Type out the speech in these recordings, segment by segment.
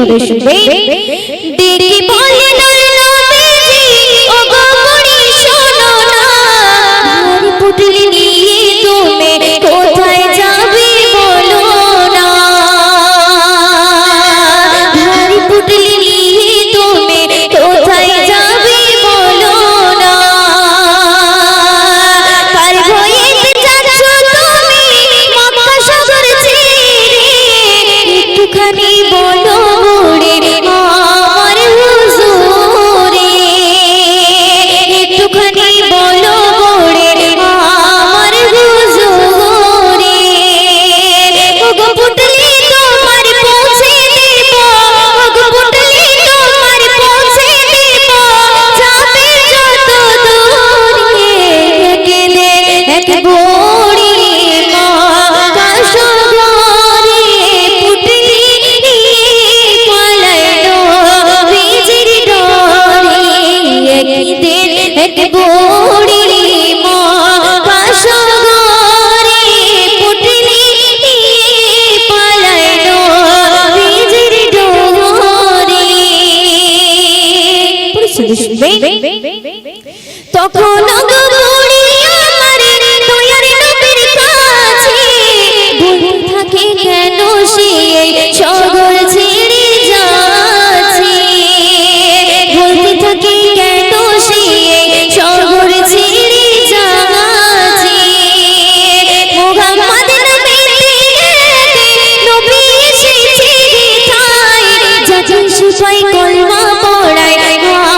করে শুনবে দেখি বলে নবীজি ও গো বুড়ি শোনো না ভারী পুটলি নিয়ে তুমি কোথায় যাবে বলো না ভারী পুটলি নিয়ে তুমি কোথায় যাবে বলো না কার ভয়েতে যাচ্ছ তুমি মক্কা শহর ছেড়ে একটুখানি বলো বুড়ি আমার হুজুরে একটুখানি বলো বুড়ি আমার হুজুরে ওগো পুটলি তোমার পৌঁছে দেব ওগো পুটলি তোমার পৌঁছে দেব যাবে যত দূরে গেলে এক বুড়ি মা কাশগরে পুটলি পালাইলো বীজির ডরে একদিন এক বুড়ি মা কাশগরে পুটলি পালাইলো বীজির ডরে তখন গো বুড়ি আমার দয়ার নবীর কাছে বলতে থাকে কেন সে শহর ছেড়ে যাচ্ছে বলতে থাকে কেন সে শহর ছেড়ে যাচ্ছে মুহাম্মদ নবীতে নবী এসেছে ঠাই যাতে সিপাই কলমা পড়ায়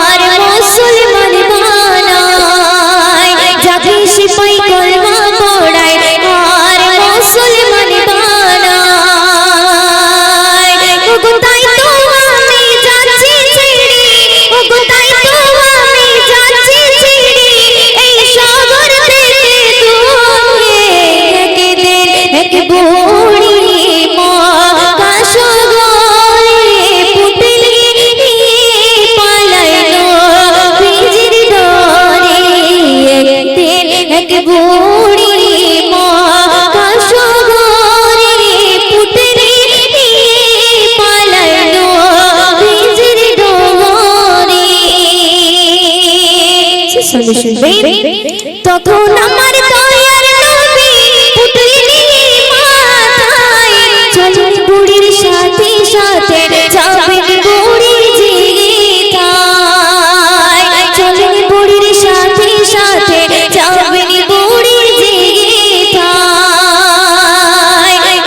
আর মুসলমান বানায় যাতে সিপাই কলমা পড়ায় আর মুসলমান বানায় ওগো তাই তো আমি যাচ্ছি ছেড়ে ওগো তাই তো আমি যাচ্ছি ছেড়ে এই শহর থেকে দূরে একদিন এক বুড়ি মা কাশগরে পুটলি পালাইলো বীজির ডরে একদিন এক বুড়ি মা কাশগরে পুটলি পালাইলো বীজির ডরে শুনবে তখন আমার দয়ার নবী পুটলি নিয়ে মাথায় চলেন বুড়ির সাথে সাথে যাবেন বুড়ির জিগিথায় চলেন বুড়ির সাথে সাথে যাবেন বুড়ির জিগিথায়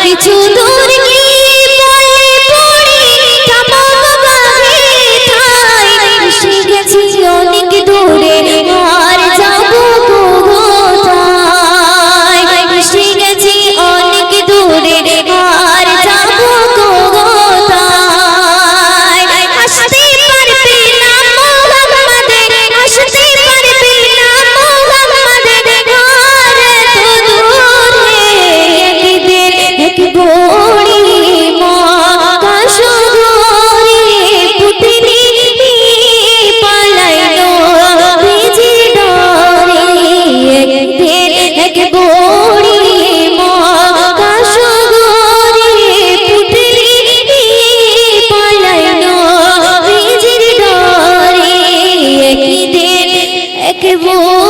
কিছু দূর গিয়ে বলে বুড়ি থামো বাবা থাই এসে গেছি অনেক দূরে আর যাবো কোথায় এসে গেছি অনেক দূরে আর যাবো কোথায় আসতে পারবে না মুহাম্মদ আসতে পারবে না মুহাম্মদ আর এত দূরে একদিন এক বুড়ি মা কাশগরে পুটলি পালাইলো বীজির ডরে একদিন এক বুড়ি মা কাশগরে পুটলি পালাইলো বীজির ডরে একদিন এক বুড়ি